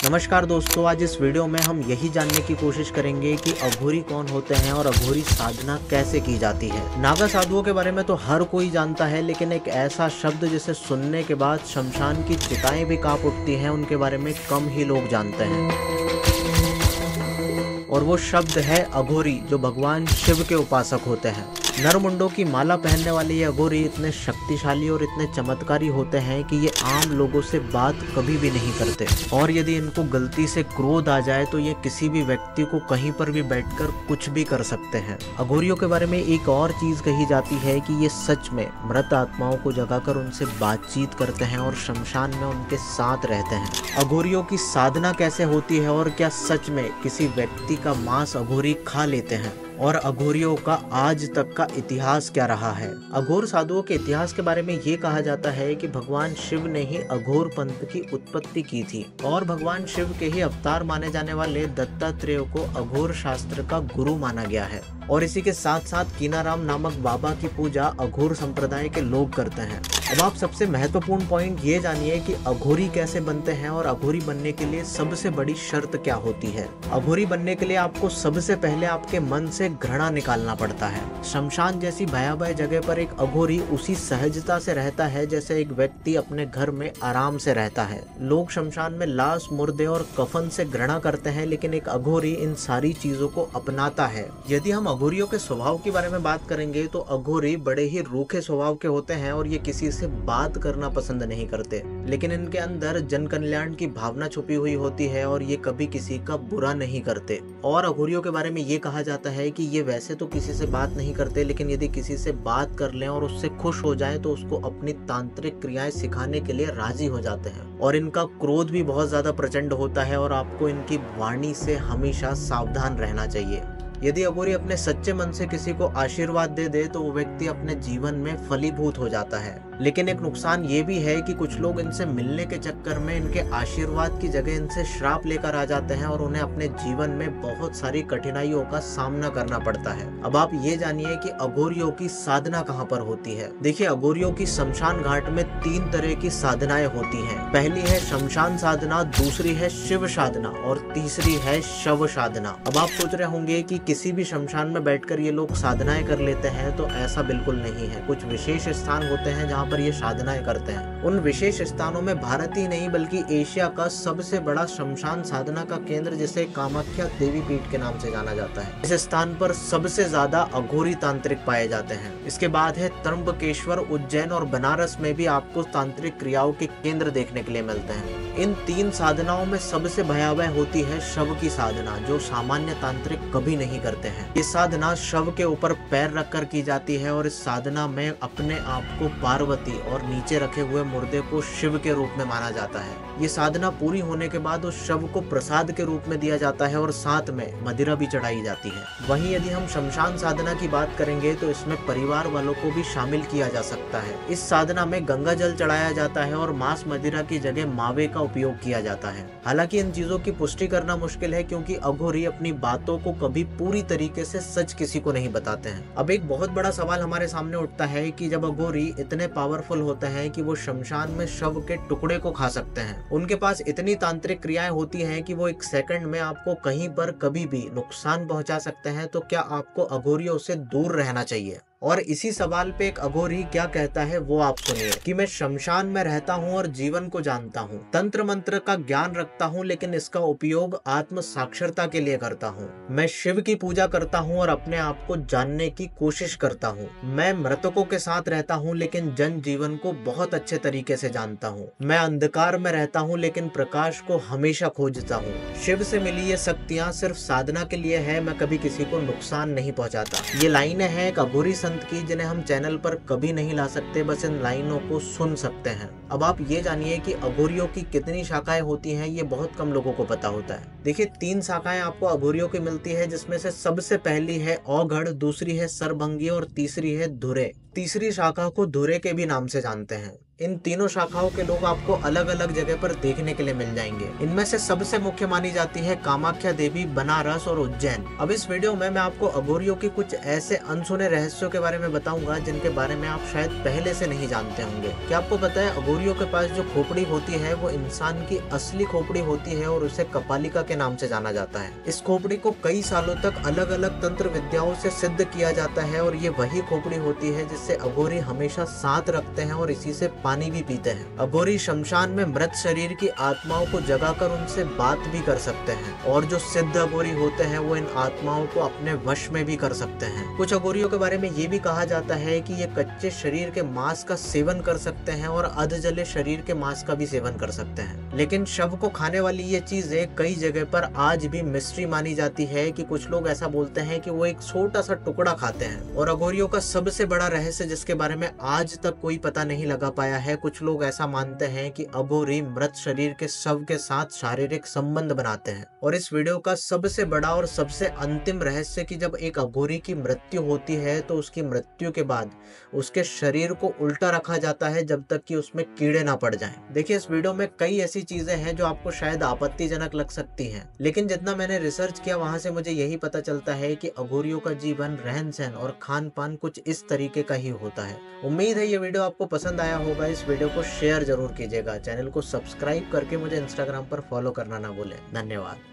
नमस्कार दोस्तों, आज इस वीडियो में हम यही जानने की कोशिश करेंगे कि अघोरी कौन होते हैं और अघोरी साधना कैसे की जाती है। नागा साधुओं के बारे में तो हर कोई जानता है, लेकिन एक ऐसा शब्द जिसे सुनने के बाद शमशान की चिताएं भी कांप उठती हैं, उनके बारे में कम ही लोग जानते हैं। और वो शब्द है अघोरी, जो भगवान शिव के उपासक होते हैं। नरमुंडों की माला पहनने वाले ये अघोरी इतने शक्तिशाली और इतने चमत्कारी होते हैं कि ये आम लोगों से बात कभी भी नहीं करते, और यदि इनको गलती से क्रोध आ जाए तो ये किसी भी व्यक्ति को कहीं पर भी बैठकर कुछ भी कर सकते हैं। अघोरियों के बारे में एक और चीज कही जाती है कि ये सच में मृत आत्माओं को जगाकर उनसे बातचीत करते हैं और शमशान में उनके साथ रहते हैं। अघोरियों की साधना कैसे होती है और क्या सच में किसी व्यक्ति का मांस अघोरी खा लेते हैं, और अघोरियों का आज तक का इतिहास क्या रहा है। अघोर साधुओं के इतिहास के बारे में ये कहा जाता है कि भगवान शिव ने ही अघोर पंथ की उत्पत्ति की थी, और भगवान शिव के ही अवतार माने जाने वाले दत्तात्रेय को अघोर शास्त्र का गुरु माना गया है। और इसी के साथ साथ कीनाराम नामक बाबा की पूजा अघोर संप्रदाय के लोग करते हैं। अब आप सबसे महत्वपूर्ण पॉइंट ये जानिए कि अघोरी कैसे बनते हैं और अघोरी बनने के लिए सबसे बड़ी शर्त क्या होती है। अघोरी बनने के लिए आपको सबसे पहले आपके मन से घृणा निकालना पड़ता है। शमशान जैसी भयावह जगह पर एक अघोरी उसी सहजता से रहता है जैसे एक व्यक्ति अपने घर में आराम से रहता है। लोग शमशान में लाश, मुर्दे और कफन से घृणा करते हैं, लेकिन एक अघोरी इन सारी चीजों को अपनाता है। यदि हम अघोरियों के स्वभाव के बारे में बात करेंगे तो अघोरी बड़े ही रूखे स्वभाव के होते हैं और ये किसी से बात करना पसंद नहीं करते, लेकिन इनके अंदर जन कल्याण की भावना छुपी हुई होती है और ये कभी किसी का बुरा नहीं करते। और अघोरियों के बारे में ये कहा जाता है कि ये वैसे तो किसी से बात नहीं करते, लेकिन यदि किसी से बात कर लें और उससे खुश हो जाएं तो उसको अपनी तांत्रिक क्रियाएं सिखाने के लिए राजी हो जाते हैं। और इनका क्रोध भी बहुत ज्यादा प्रचंड होता है और आपको इनकी वाणी से हमेशा सावधान रहना चाहिए। यदि अघोरी अपने सच्चे मन से किसी को आशीर्वाद दे दे तो वो व्यक्ति अपने जीवन में फलीभूत हो जाता है, लेकिन एक नुकसान ये भी है कि कुछ लोग इनसे मिलने के चक्कर में इनके आशीर्वाद की जगह इनसे श्राप लेकर आ जाते हैं और उन्हें अपने जीवन में बहुत सारी कठिनाइयों का सामना करना पड़ता है। अब आप ये जानिए कि अघोरियों की साधना कहाँ पर होती है। देखिए, अघोरियों की शमशान घाट में 3 तरह की साधनाएं होती हैं। पहली है शमशान साधना, दूसरी है शिव साधना और तीसरी है शव साधना। अब आप सोच रहे होंगे कि किसी भी शमशान में बैठकर ये लोग साधनाएं कर लेते हैं, तो ऐसा बिल्कुल नहीं है। कुछ विशेष स्थान होते हैं जहाँ पर ये साधनाएं करते हैं। उन विशेष स्थानों में भारत ही नहीं बल्कि एशिया का सबसे बड़ा शमशान साधना का केंद्र, जिसे कामाख्या देवी पीठ के नाम से जाना जाता है, इस स्थान पर सबसे ज्यादा अघोरी तांत्रिक पाए जाते हैं। इसके बाद है त्र्यंबकेश्वर, उज्जैन और बनारस में भी आपको तांत्रिक क्रियाओं के केंद्र देखने के लिए मिलते हैं। इन 3 साधनाओं में सबसे भयावह होती है शव की साधना, जो सामान्य तांत्रिक कभी नहीं करते हैं। ये साधना शव के ऊपर पैर रखकर की जाती है और इस साधना में अपने आप को पार्वती और नीचे रखे हुए मुर्दे को शिव के रूप में माना जाता है। ये साधना पूरी होने के बाद उस शव को प्रसाद के रूप में दिया जाता है और साथ में मदिरा भी चढ़ाई जाती है। वहीं यदि हम शमशान साधना की बात करेंगे तो इसमें परिवार वालों को भी शामिल किया जा सकता है। इस साधना में गंगा जल चढ़ाया जाता है और मांस मदिरा की जगह मावे का उपयोग किया जाता है। हालांकि इन चीजों की पुष्टि करना मुश्किल है, क्योंकि अघोरी अपनी बातों को कभी पूरी तरीके से सच किसी को नहीं बताते हैं। अब एक बहुत बड़ा सवाल हमारे सामने उठता है कि जब अघोरी इतने पावरफुल होते हैं कि वो शमशान में शव के टुकड़े को खा सकते हैं, उनके पास इतनी तांत्रिक क्रियाएं होती हैं कि वो 1 सेकंड में आपको कहीं पर कभी भी नुकसान पहुंचा सकते हैं, तो क्या आपको अघोरियों से दूर रहना चाहिए? और इसी सवाल पे एक अघोरी क्या कहता है वो आप सुनिए कि मैं शमशान में रहता हूँ और जीवन को जानता हूँ, तंत्र मंत्र का ज्ञान रखता हूँ, लेकिन इसका उपयोग आत्म साक्षरता के लिए करता हूँ। मैं शिव की पूजा करता हूँ और अपने आप को जानने की कोशिश करता हूँ। मैं मृतकों के साथ रहता हूँ, लेकिन जन जीवन को बहुत अच्छे तरीके से जानता हूँ। मैं अंधकार में रहता हूँ, लेकिन प्रकाश को हमेशा खोजता हूँ। शिव से मिली ये शक्तियाँ सिर्फ साधना के लिए है, मैं कभी किसी को नुकसान नहीं पहुँचाता। ये लाइनें हैं एक अघोरी की, जिन्हें हम चैनल पर कभी नहीं ला सकते, बस इन लाइनों को सुन सकते हैं। अब आप ये जानिए कि अघोरियों की कितनी शाखाएं होती हैं, ये बहुत कम लोगों को पता होता है। देखिए, 3 शाखाएं आपको अघोरियों की मिलती है, जिसमें से सबसे पहली है औघड़, दूसरी है सरभंगी और तीसरी है धुरे। तीसरी शाखा को धुरे के भी नाम से जानते हैं। इन तीनों शाखाओं के लोग आपको अलग अलग जगह पर देखने के लिए मिल जाएंगे। इनमें से सबसे मुख्य मानी जाती है कामाख्या देवी, बनारस और उज्जैन। अब इस वीडियो में मैं आपको अघोरियों की कुछ ऐसे अनसुने रहस्यों के बारे में बताऊंगा जिनके बारे में आप शायद पहले से नहीं जानते होंगे। क्या आपको पता है अघोरियों के पास जो खोपड़ी होती है वो इंसान की असली खोपड़ी होती है और उसे कपालिका के नाम से जाना जाता है। इस खोपड़ी को कई सालों तक अलग अलग तंत्र विद्याओं से सिद्ध किया जाता है और ये वही खोपड़ी होती है जिससे अघोरी हमेशा साथ रखते हैं और इसी से पानी भी पीते हैं। अघोरी शमशान में मृत शरीर की आत्माओं को जगाकर उनसे बात भी कर सकते हैं और जो सिद्ध अघोरी होते हैं वो इन आत्माओं को अपने वश में भी कर सकते हैं। कुछ अघोरियों के बारे में ये भी कहा जाता है कि ये कच्चे शरीर के मांस का सेवन कर सकते हैं और अध जले शरीर के मांस का भी सेवन कर सकते हैं। लेकिन शव को खाने वाली ये चीजें कई जगह पर आज भी मिस्ट्री मानी जाती है कि कुछ लोग ऐसा बोलते हैं कि वो एक छोटा सा टुकड़ा खाते हैं। और अघोरियों का सबसे बड़ा रहस्य जिसके बारे में आज तक कोई पता नहीं लगा पाया है, कुछ लोग ऐसा मानते हैं कि अघोरी मृत शरीर के शव के साथ शारीरिक संबंध बनाते हैं। और इस वीडियो का सबसे बड़ा और सबसे अंतिम रहस्य कि जब एक अघोरी की मृत्यु होती है तो उसकी मृत्यु के बाद उसके शरीर को उल्टा रखा जाता है जब तक कि उसमें कीड़े ना पड़ जाएं। देखिए इस वीडियो में कई ऐसी चीजें हैं जो आपको शायद आपत्तिजनक लग सकती हैं, लेकिन जितना मैंने रिसर्च किया वहां से मुझे यही पता चलता है कि अघोरियों का जीवन, रहन सहन और खान पान कुछ इस तरीके का ही होता है। उम्मीद है ये वीडियो आपको पसंद आया होगा। इस वीडियो को शेयर जरूर कीजिएगा। चैनल को सब्सक्राइब करके मुझे इंस्टाग्राम पर फॉलो करना ना भूलें। धन्यवाद।